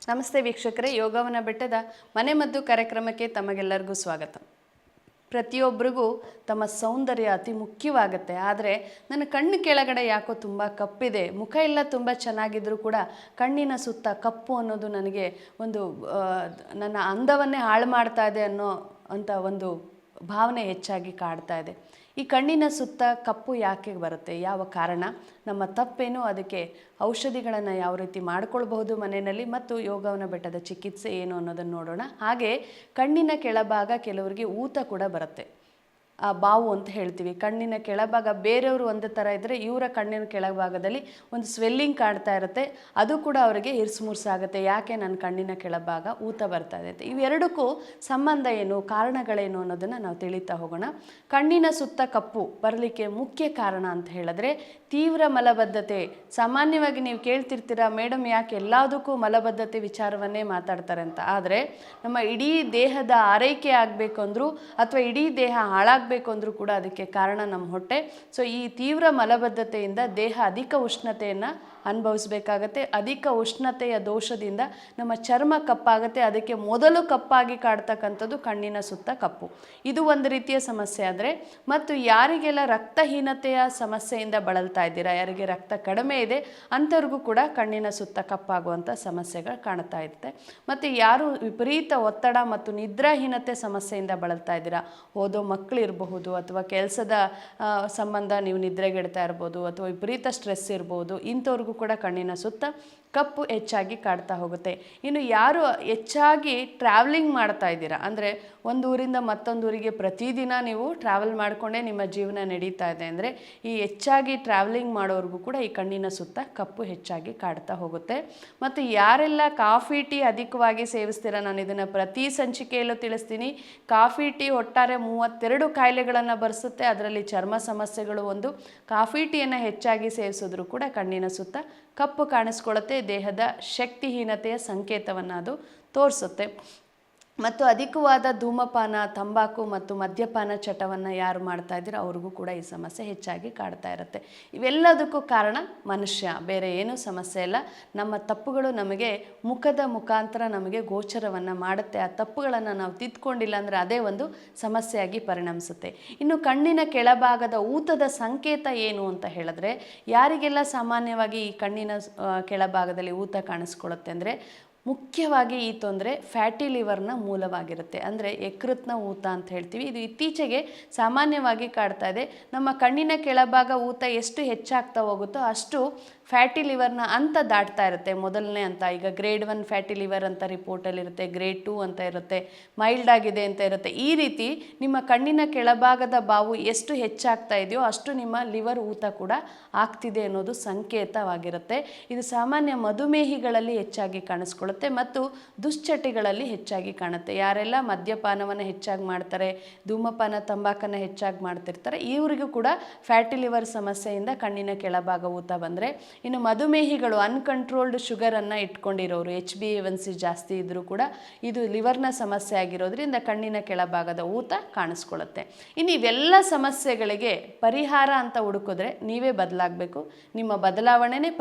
ನಮಸ್ತೆ ವೀಕ್ಷಕರೇ, ಯೋಗವನ ಬೆಟ್ಟದ ಮನೆಮದ್ದು ಕಾರ್ಯಕ್ರಮಕ್ಕೆ ತಮಗೆಲ್ಲರಿಗೂ ಸ್ವಾಗತ. ಪ್ರತಿಯೊಬ್ಬರಿಗೂ ತಮ್ಮ ಸೌಂದರ್ಯ ಅತಿ ಮುಖ್ಯವಾಗುತ್ತೆ. ಆದರೆ ನನ್ನ ಕಣ್ಣು ಕೆಳಗಡೆ ಯಾಕೋ ತುಂಬ ಕಪ್ಪಿದೆ, ಮುಖ ಎಲ್ಲ ತುಂಬ ಚೆನ್ನಾಗಿದ್ರೂ ಕೂಡ ಕಣ್ಣಿನ ಸುತ್ತ ಕಪ್ಪು ಅನ್ನೋದು ನನಗೆ ಒಂದು ನನ್ನ ಅಂದವನ್ನೇ ಹಾಳು ಮಾಡ್ತಾ ಇದೆ ಅಂತ ಒಂದು ಭಾವನೆ ಹೆಚ್ಚಾಗಿ ಕಾಡ್ತಾ ಇದೆ. ಈ ಕಣ್ಣಿನ ಸುತ್ತ ಕಪ್ಪು ಯಾಕೆ ಬರುತ್ತೆ, ಯಾವ ಕಾರಣ, ನಮ್ಮ ತಪ್ಪೇನು, ಅದಕ್ಕೆ ಔಷಧಿಗಳನ್ನು ಯಾವ ರೀತಿ ಮಾಡ್ಕೊಳ್ಬಹುದು ಮನೆಯಲ್ಲಿ, ಮತ್ತು ಯೋಗವನ ಬೆಟ್ಟದ ಚಿಕಿತ್ಸೆ ಏನು ಅನ್ನೋದನ್ನು ನೋಡೋಣ. ಹಾಗೆ ಕಣ್ಣಿನ ಕೆಳಭಾಗ ಕೆಲವರಿಗೆ ಊತ ಕೂಡ ಬರುತ್ತೆ, ಆ ಬಾವು ಅಂತ ಹೇಳ್ತೀವಿ. ಕಣ್ಣಿನ ಕೆಳಭಾಗ ಬೇರೆಯವರು ಒಂದು ಥರ ಇದ್ದರೆ ಇವರ ಕಣ್ಣಿನ ಕೆಳಭಾಗದಲ್ಲಿ ಒಂದು ಸ್ವೆಲ್ಲಿಂಗ್ ಕಾಣ್ತಾ ಇರುತ್ತೆ, ಅದು ಕೂಡ ಅವರಿಗೆ ಇರ್ಸುಮುರ್ಸಾಗುತ್ತೆ. ಯಾಕೆ ನನ್ನ ಕಣ್ಣಿನ ಕೆಳಭಾಗ ಊತ ಬರ್ತಾ ಇದೆ, ಇವೆರಡಕ್ಕೂ ಸಂಬಂಧ ಏನು, ಕಾರಣಗಳೇನು ಅನ್ನೋದನ್ನು ನಾವು ತಿಳಿತಾ ಹೋಗೋಣ. ಕಣ್ಣಿನ ಸುತ್ತ ಕಪ್ಪು ಬರಲಿಕ್ಕೆ ಮುಖ್ಯ ಕಾರಣ ಅಂತ ಹೇಳಿದ್ರೆ ತೀವ್ರ ಮಲಬದ್ಧತೆ. ಸಾಮಾನ್ಯವಾಗಿ ನೀವು ಕೇಳ್ತಿರ್ತೀರ, ಮೇಡಮ್ ಯಾಕೆ ಎಲ್ಲದಕ್ಕೂ ಮಲಬದ್ಧತೆ ವಿಚಾರವನ್ನೇ ಮಾತಾಡ್ತಾರೆ ಅಂತ. ಆದರೆ ನಮ್ಮ ಇಡೀ ದೇಹದ ಆರೈಕೆ ಆಗಬೇಕು ಅಂದರೂ ಅಥವಾ ಇಡೀ ದೇಹ ಹಾಳಾಗಬೇಕು ಅಂದರೂ ಕೂಡ ಅದಕ್ಕೆ ಕಾರಣ ನಮ್ಮ ಹೊಟ್ಟೆ. ಸೊ ಈ ತೀವ್ರ ಮಲಬದ್ಧತೆಯಿಂದ ದೇಹ ಅಧಿಕ ಉಷ್ಣತೆಯನ್ನು ಅನುಭವಿಸ್ಬೇಕಾಗತ್ತೆ. ಅಧಿಕ ಉಷ್ಣತೆಯ ದೋಷದಿಂದ ನಮ್ಮ ಚರ್ಮ ಕಪ್ಪಾಗುತ್ತೆ. ಅದಕ್ಕೆ ಮೊದಲು ಕಪ್ಪಾಗಿ ಕಾಡ್ತಕ್ಕಂಥದ್ದು ಕಣ್ಣಿನ ಸುತ್ತ ಕಪ್ಪು. ಇದು ಒಂದು ರೀತಿಯ ಸಮಸ್ಯೆ. ಆದರೆ ಮತ್ತು ಯಾರಿಗೆಲ್ಲ ರಕ್ತಹೀನತೆಯ ಸಮಸ್ಯೆಯಿಂದ ಬಳಲ್ತಾ ಇದ್ದೀರಾ, ಯಾರಿಗೆ ರಕ್ತ ಕಡಿಮೆ ಇದೆ ಅಂಥವ್ರಿಗೂ ಕೂಡ ಕಣ್ಣಿನ ಸುತ್ತ ಕಪ್ಪಾಗುವಂಥ ಸಮಸ್ಯೆಗಳು ಕಾಣ್ತಾ ಇರುತ್ತೆ. ಮತ್ತು ಯಾರು ವಿಪರೀತ ಒತ್ತಡ ಮತ್ತು ನಿದ್ರಾಹೀನತೆ ಸಮಸ್ಯೆಯಿಂದ ಬಳಲ್ತಾ ಇದ್ದೀರಾ, ಓದೋ ಮಕ್ಕಳಿರಬಹುದು ಅಥವಾ ಕೆಲಸದ ಸಂಬಂಧ ನೀವು ನಿದ್ರೆಗೆಡ್ತಾ ಇರ್ಬೋದು ಅಥವಾ ವಿಪರೀತ ಸ್ಟ್ರೆಸ್ ಇರ್ಬೋದು, ಇಂಥವ್ರಿಗೂ ಕೂಡ ಕಣ್ಣಿನ ಸುತ್ತ ಕಪ್ಪು ಹೆಚ್ಚಾಗಿ ಕಾಡ್ತಾ ಹೋಗುತ್ತೆ. ಇನ್ನು ಯಾರು ಹೆಚ್ಚಾಗಿ ಟ್ರಾವೆಲಿಂಗ್ ಮಾಡ್ತಾ ಇದ್ದೀರಾ, ಅಂದರೆ ಒಂದು ಊರಿಂದ ಮತ್ತೊಂದು ಊರಿಗೆ ಪ್ರತಿದಿನ ನೀವು ಟ್ರಾವೆಲ್ ಮಾಡಿಕೊಂಡೇ ನಿಮ್ಮ ಜೀವನ ನಡೀತಾ ಇದೆ ಅಂದರೆ ಈ ಹೆಚ್ಚಾಗಿ ಟ್ರಾವೆಲಿಂಗ್ ಮಾಡೋರಿಗೂ ಕೂಡ ಈ ಕಣ್ಣಿನ ಸುತ್ತ ಕಪ್ಪು ಹೆಚ್ಚಾಗಿ ಕಾಡ್ತಾ ಹೋಗುತ್ತೆ. ಮತ್ತು ಯಾರೆಲ್ಲ ಕಾಫಿ ಟೀ ಅಧಿಕವಾಗಿ ಸೇವಿಸ್ತೀರ, ನಾನು ಇದನ್ನು ಪ್ರತಿ ಸಂಚಿಕೆಯಲ್ಲೂ ತಿಳಿಸ್ತೀನಿ. ಕಾಫಿ ಟೀ ಒಟ್ಟಾರೆ 32 ಕಾಯಿಲೆಗಳನ್ನು ಬರೆಸುತ್ತೆ, ಅದರಲ್ಲಿ ಚರ್ಮ ಸಮಸ್ಯೆಗಳು ಒಂದು. ಕಾಫಿ ಟೀಯನ್ನು ಹೆಚ್ಚಾಗಿ ಸೇವಿಸಿದ್ರೂ ಕೂಡ ಕಣ್ಣಿನ ಸುತ್ತ ಕಪ್ಪು ಕಾಣಿಸ್ಕೊಳ್ಳುತ್ತೆ, ದೇಹದ ಶಕ್ತಿಹೀನತೆಯ ಸಂಕೇತವನ್ನು ಅದು ತೋರಿಸುತ್ತೆ. ಮತ್ತು ಅಧಿಕವಾದ ಧೂಮಪಾನ, ತಂಬಾಕು ಮತ್ತು ಮದ್ಯಪಾನ ಚಟವನ್ನು ಯಾರು ಮಾಡ್ತಾ ಇದ್ದೀರೋ ಅವ್ರಿಗೂ ಕೂಡ ಈ ಸಮಸ್ಯೆ ಹೆಚ್ಚಾಗಿ ಕಾಡ್ತಾ ಇರುತ್ತೆ. ಇವೆಲ್ಲದಕ್ಕೂ ಕಾರಣ ಮನುಷ್ಯ, ಬೇರೆ ಏನೂ ಸಮಸ್ಯೆ ಇಲ್ಲ. ನಮ್ಮ ತಪ್ಪುಗಳು ನಮಗೆ ಮುಖದ ಮುಖಾಂತರ ನಮಗೆ ಗೋಚರವನ್ನು ಮಾಡುತ್ತೆ. ಆ ತಪ್ಪುಗಳನ್ನು ನಾವು ತಿದ್ಕೊಂಡಿಲ್ಲ ಅಂದರೆ ಅದೇ ಒಂದು ಸಮಸ್ಯೆಯಾಗಿ ಪರಿಣಮಿಸುತ್ತೆ. ಇನ್ನು ಕಣ್ಣಿನ ಕೆಳಭಾಗದ ಊತದ ಸಂಕೇತ ಏನು ಅಂತ ಹೇಳಿದ್ರೆ, ಯಾರಿಗೆಲ್ಲ ಸಾಮಾನ್ಯವಾಗಿ ಈ ಕಣ್ಣಿನ ಕೆಳಭಾಗದಲ್ಲಿ ಊತ ಕಾಣಿಸ್ಕೊಳ್ಳುತ್ತೆ ಅಂದರೆ ಮುಖ್ಯವಾಗಿ ಈ ತೊಂದರೆ ಫ್ಯಾಟಿ ಲಿವರ್ನ ಮೂಲವಾಗಿರುತ್ತೆ. ಅಂದರೆ ಯಕೃತ್ನ ಊತ ಅಂತ ಹೇಳ್ತೀವಿ. ಇದು ಇತ್ತೀಚೆಗೆ ಸಾಮಾನ್ಯವಾಗಿ ಕಾಡ್ತಾ ಇದೆ. ನಮ್ಮ ಕಣ್ಣಿನ ಕೆಳಭಾಗ ಊತ ಎಷ್ಟು ಹೆಚ್ಚಾಗ್ತಾ ಹೋಗುತ್ತೋ ಅಷ್ಟು ಫ್ಯಾಟಿ ಲಿವರ್ನ ಅಂತ ದಾಟ್ತಾ ಇರುತ್ತೆ. ಮೊದಲನೇ ಅಂತ ಈಗ ಗ್ರೇಡ್ 1 ಫ್ಯಾಟಿ ಲಿವರ್ ಅಂತ ರಿಪೋರ್ಟಲ್ಲಿರುತ್ತೆ, ಗ್ರೇಡ್ 2 ಅಂತ ಇರುತ್ತೆ, ಮೈಲ್ಡ್ ಆಗಿದೆ ಅಂತ ಇರುತ್ತೆ. ಈ ರೀತಿ ನಿಮ್ಮ ಕಣ್ಣಿನ ಕೆಳಭಾಗದ ಬಾವು ಎಷ್ಟು ಹೆಚ್ಚಾಗ್ತಾ ಇದೆಯೋ ಅಷ್ಟು ನಿಮ್ಮ ಲಿವರ್ ಊತ ಕೂಡ ಆಗ್ತಿದೆ ಅನ್ನೋದು ಸಂಕೇತವಾಗಿರುತ್ತೆ. ಇದು ಸಾಮಾನ್ಯ ಮಧುಮೇಹಿಗಳಲ್ಲಿ ಹೆಚ್ಚಾಗಿ ಕಾಣಿಸ್ಕೊಳ್ಳುತ್ತೆ ಮತ್ತು ದುಶ್ಚಟಿಗಳಲ್ಲಿ ಹೆಚ್ಚಾಗಿ ಕಾಣುತ್ತೆ. ಯಾರೆಲ್ಲ ಮದ್ಯಪಾನವನ್ನು ಹೆಚ್ಚಾಗಿ ಮಾಡ್ತಾರೆ, ಧೂಮಪಾನ ತಂಬಾಕನ್ನು ಹೆಚ್ಚಾಗಿ ಮಾಡ್ತಿರ್ತಾರೆ, ಇವರಿಗೂ ಕೂಡ ಫ್ಯಾಟಿ ಲಿವರ್ ಸಮಸ್ಯೆಯಿಂದ ಕಣ್ಣಿನ ಕೆಳಭಾಗ ಊತ ಬಂದರೆ. ಇನ್ನು ಮಧುಮೇಹಿಗಳು, ಅನ್ಕಂಟ್ರೋಲ್ಡ್ ಶುಗರನ್ನು ಇಟ್ಕೊಂಡಿರೋರು, HbA1c ಜಾಸ್ತಿ ಇದ್ದರೂ ಕೂಡ ಇದು ಲಿವರ್ನ ಸಮಸ್ಯೆ ಆಗಿರೋದ್ರಿಂದ ಕಣ್ಣಿನ ಕೆಳಭಾಗದ ಊತ ಕಾಣಿಸ್ಕೊಳ್ಳುತ್ತೆ. ಇನ್ನು ಇವೆಲ್ಲ ಸಮಸ್ಯೆಗಳಿಗೆ ಪರಿಹಾರ ಅಂತ ಹುಡುಕಿದ್ರೆ ನೀವೇ ಬದಲಾಗಬೇಕು. ನಿಮ್ಮ ಬದಲಾವಣೆನೇ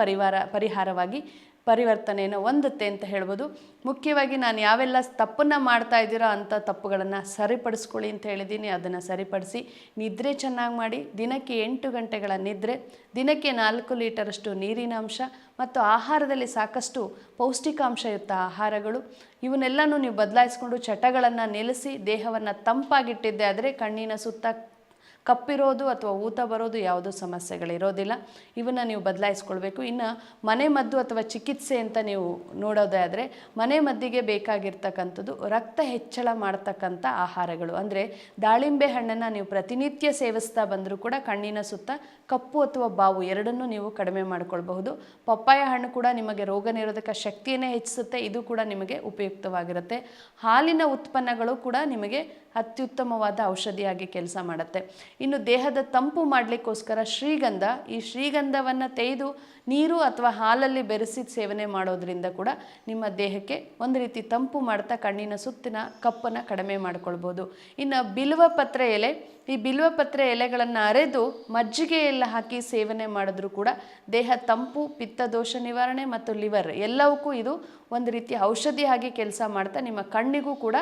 ಪರಿಹಾರವಾಗಿ ಪರಿವರ್ತನೆಯನ್ನು ಹೊಂದುತ್ತೆ ಅಂತ ಹೇಳ್ಬೋದು. ಮುಖ್ಯವಾಗಿ ನಾನು ಯಾವೆಲ್ಲ ತಪ್ಪನ್ನು ಮಾಡ್ತಾ ಇದ್ದೀರೋ ಅಂಥ ತಪ್ಪುಗಳನ್ನು ಸರಿಪಡಿಸ್ಕೊಳ್ಳಿ ಅಂತ ಹೇಳಿದ್ದೀನಿ. ಅದನ್ನು ಸರಿಪಡಿಸಿ ನಿದ್ರೆ ಚೆನ್ನಾಗಿ ಮಾಡಿ, ದಿನಕ್ಕೆ 8 ಗಂಟೆಗಳ ನಿದ್ರೆ, ದಿನಕ್ಕೆ 4 ಲೀಟರಷ್ಟು ನೀರಿನ ಅಂಶ ಮತ್ತು ಆಹಾರದಲ್ಲಿ ಸಾಕಷ್ಟು ಪೌಷ್ಟಿಕಾಂಶಯುಕ್ತ ಆಹಾರಗಳು, ಇವನ್ನೆಲ್ಲನೂ ನೀವು ಬದಲಾಯಿಸ್ಕೊಂಡು ಚಟಗಳನ್ನು ನಿಲ್ಲಿಸಿ ದೇಹವನ್ನು ತಂಪಾಗಿಟ್ಟಿದ್ದೆ ಆದರೆ ಕಣ್ಣಿನ ಸುತ್ತ ಕಪ್ಪಿರೋದು ಅಥವಾ ಊತ ಬರೋದು ಯಾವುದೂ ಸಮಸ್ಯೆಗಳಿರೋದಿಲ್ಲ. ಇವನ್ನು ನೀವು ಬದಲಾಯಿಸ್ಕೊಳ್ಬೇಕು. ಇನ್ನು ಮನೆ ಮದ್ದು ಅಥವಾ ಚಿಕಿತ್ಸೆ ಅಂತ ನೀವು ನೋಡೋದೇ ಆದರೆ ಮನೆ ಮದ್ದಿಗೆ ಬೇಕಾಗಿರ್ತಕ್ಕಂಥದ್ದು ರಕ್ತ ಹೆಚ್ಚಳ ಮಾಡ್ತಕ್ಕಂಥ ಆಹಾರಗಳು. ಅಂದರೆ ದಾಳಿಂಬೆ ಹಣ್ಣನ್ನು ನೀವು ಪ್ರತಿನಿತ್ಯ ಸೇವಿಸ್ತಾ ಬಂದರೂ ಕೂಡ ಕಣ್ಣಿನ ಸುತ್ತ ಕಪ್ಪು ಅಥವಾ ಬಾವು ಎರಡನ್ನೂ ನೀವು ಕಡಿಮೆ ಮಾಡ್ಕೊಳ್ಬಹುದು. ಪಪ್ಪಾಯ ಹಣ್ಣು ಕೂಡ ನಿಮಗೆ ರೋಗ ನಿರೋಧಕ ಶಕ್ತಿಯನ್ನೇ ಹೆಚ್ಚಿಸುತ್ತೆ, ಇದು ಕೂಡ ನಿಮಗೆ ಉಪಯುಕ್ತವಾಗಿರುತ್ತೆ. ಹಾಲಿನ ಉತ್ಪನ್ನಗಳು ಕೂಡ ನಿಮಗೆ ಅತ್ಯುತ್ತಮವಾದ ಔಷಧಿಯಾಗಿ ಕೆಲಸ ಮಾಡುತ್ತೆ. ಇನ್ನು ದೇಹದ ತಂಪು ಮಾಡಲಿಕ್ಕೋಸ್ಕರ ಶ್ರೀಗಂಧ, ಈ ಶ್ರೀಗಂಧವನ್ನು ತೆಗೆದು ನೀರು ಅಥವಾ ಹಾಲಲ್ಲಿ ಬೆರೆಸಿ ಸೇವನೆ ಮಾಡೋದ್ರಿಂದ ಕೂಡ ನಿಮ್ಮ ದೇಹಕ್ಕೆ ಒಂದು ರೀತಿ ತಂಪು ಮಾಡ್ತಾ ಕಣ್ಣಿನ ಸುತ್ತಿನ ಕಪ್ಪನ್ನು ಕಡಿಮೆ ಮಾಡ್ಕೊಳ್ಬೋದು. ಇನ್ನು ಬಿಲ್ವಪತ್ರೆ ಎಲೆ, ಈ ಬಿಲ್ವಪತ್ರೆ ಎಲೆಗಳನ್ನು ಅರೆದು ಮಜ್ಜಿಗೆ ಎಲ್ಲ ಹಾಕಿ ಸೇವನೆ ಮಾಡಿದ್ರೂ ಕೂಡ ದೇಹ ತಂಪು, ಪಿತ್ತದೋಷ ನಿವಾರಣೆ ಮತ್ತು ಲಿವರ್ ಎಲ್ಲವಕ್ಕೂ ಇದು ಒಂದು ರೀತಿ ಔಷಧಿಯಾಗಿ ಕೆಲಸ ಮಾಡ್ತಾ ನಿಮ್ಮ ಕಣ್ಣಿಗೂ ಕೂಡ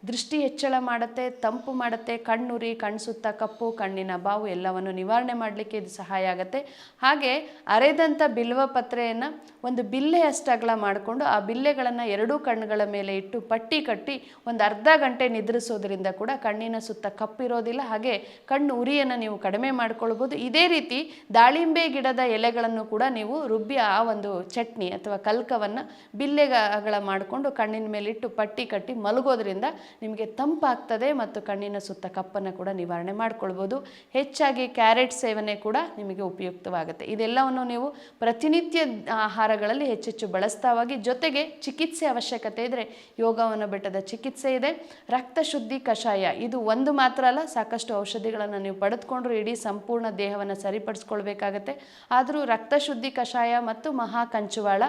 ದೃಷ್ಟಿ ಹೆಚ್ಚಳ ಮಾಡುತ್ತೆ, ತಂಪು ಮಾಡುತ್ತೆ, ಕಣ್ಣುರಿ, ಕಣ್ಣು ಸುತ್ತ ಕಪ್ಪು, ಕಣ್ಣಿನ ಬಾವು ಎಲ್ಲವನ್ನು ನಿವಾರಣೆ ಮಾಡಲಿಕ್ಕೆ ಇದು ಸಹಾಯ ಆಗುತ್ತೆ. ಹಾಗೆ ಅರೆದಂಥ ಬಿಲ್ವಪತ್ರೆಯನ್ನು ಒಂದು ಬಿಲ್ಲೆಯಷ್ಟು ಅಗಲ ಮಾಡಿಕೊಂಡು ಆ ಬಿಲ್ಲೆಗಳನ್ನು ಎರಡೂ ಕಣ್ಣುಗಳ ಮೇಲೆ ಇಟ್ಟು ಪಟ್ಟಿ ಕಟ್ಟಿ ಒಂದು ಅರ್ಧ ಗಂಟೆ ನಿದ್ರಿಸೋದ್ರಿಂದ ಕೂಡ ಕಣ್ಣಿನ ಸುತ್ತ ಕಪ್ಪಿರೋದಿಲ್ಲ, ಹಾಗೆ ಕಣ್ಣು ಉರಿಯನ್ನು ನೀವು ಕಡಿಮೆ ಮಾಡ್ಕೊಳ್ಬೋದು. ಇದೇ ರೀತಿ ದಾಳಿಂಬೆ ಗಿಡದ ಎಲೆಗಳನ್ನು ಕೂಡ ನೀವು ರುಬ್ಬಿ ಆ ಒಂದು ಚಟ್ನಿ ಅಥವಾ ಕಲ್ಕವನ್ನು ಬಿಲ್ಲೆಗಳ ಮಾಡಿಕೊಂಡು ಕಣ್ಣಿನ ಮೇಲಿಟ್ಟು ಪಟ್ಟಿ ಕಟ್ಟಿ ಮಲಗೋದ್ರಿಂದ ನಿಮಗೆ ತಂಪಾಗ್ತದೆ ಮತ್ತು ಕಣ್ಣಿನ ಸುತ್ತ ಕಪ್ಪನ್ನು ಕೂಡ ನಿವಾರಣೆ ಮಾಡ್ಕೊಳ್ಬೋದು. ಹೆಚ್ಚಾಗಿ ಕ್ಯಾರೆಟ್ ಸೇವನೆ ಕೂಡ ನಿಮಗೆ ಉಪಯುಕ್ತವಾಗುತ್ತೆ. ಇದೆಲ್ಲವನ್ನು ನೀವು ಪ್ರತಿನಿತ್ಯ ಆಹಾರಗಳಲ್ಲಿ ಹೆಚ್ಚೆಚ್ಚು ಬಳಸ್ತಾವಾಗಿ, ಜೊತೆಗೆ ಚಿಕಿತ್ಸೆ ಅವಶ್ಯಕತೆ ಇದ್ದರೆ ಯೋಗವನ ಬೆಟ್ಟದ ಚಿಕಿತ್ಸೆ ಇದೆ. ರಕ್ತ ಶುದ್ಧಿ ಕಷಾಯ ಇದು ಒಂದು ಮಾತ್ರ ಅಲ್ಲ, ಸಾಕಷ್ಟು ಔಷಧಿಗಳನ್ನು ನೀವು ಪಡೆದುಕೊಂಡ್ರು ಇಡೀ ಸಂಪೂರ್ಣ ದೇಹವನ್ನು ಸರಿಪಡಿಸ್ಕೊಳ್ಬೇಕಾಗತ್ತೆ. ಆದರೂ ರಕ್ತ ಶುದ್ಧಿ ಕಷಾಯ ಮತ್ತು ಮಹಾ ಕಂಚುವಾಳ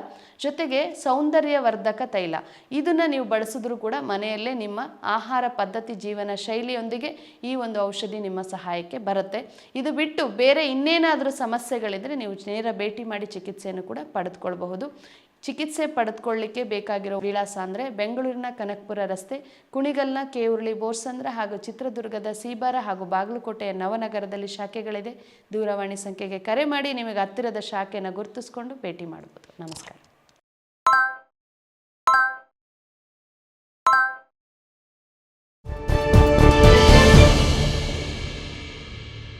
ಜೊತೆಗೆ ಸೌಂದರ್ಯವರ್ಧಕ ತೈಲ ಇದನ್ನು ನೀವು ಬಳಸಿದ್ರೂ ಕೂಡ ಮನೆಯಲ್ಲೇ ನಿಮ್ಮ ಆಹಾರ ಪದ್ಧತಿ ಜೀವನ ಶೈಲಿಯೊಂದಿಗೆ ಈ ಒಂದು ಔಷಧಿ ನಿಮ್ಮ ಸಹಾಯಕ್ಕೆ ಬರುತ್ತೆ. ಇದು ಬಿಟ್ಟು ಬೇರೆ ಇನ್ನೇನಾದರೂ ಸಮಸ್ಯೆಗಳಿದ್ದರೆ ನೀವು ನೇರ ಭೇಟಿ ಮಾಡಿ ಚಿಕಿತ್ಸೆಯನ್ನು ಕೂಡ ಪಡೆದುಕೊಳ್ಬಹುದು. ಚಿಕಿತ್ಸೆ ಪಡೆದುಕೊಳ್ಳಲಿಕ್ಕೆ ಬೇಕಾಗಿರೋ ವಿಳಾಸ ಅಂದರೆ ಬೆಂಗಳೂರಿನ ಕನಕಪುರ ರಸ್ತೆ, ಕುಣಿಗಲ್ನ ಕೆಉರ್ಳಿ ಬೋರ್ಸಂದ್ರ ಹಾಗೂ ಚಿತ್ರದುರ್ಗದ ಸೀಬಾರ ಹಾಗೂ ಬಾಗಲಕೋಟೆಯ ನವನಗರದಲ್ಲಿ ಶಾಖೆಗಳಿದೆ. ದೂರವಾಣಿ ಸಂಖ್ಯೆಗೆ ಕರೆ ಮಾಡಿ ನಿಮಗೆ ಹತ್ತಿರದ ಶಾಖೆಯನ್ನು ಗುರುತಿಸ್ಕೊಂಡು ಭೇಟಿ ಮಾಡ್ಬೋದು. ನಮಸ್ಕಾರ.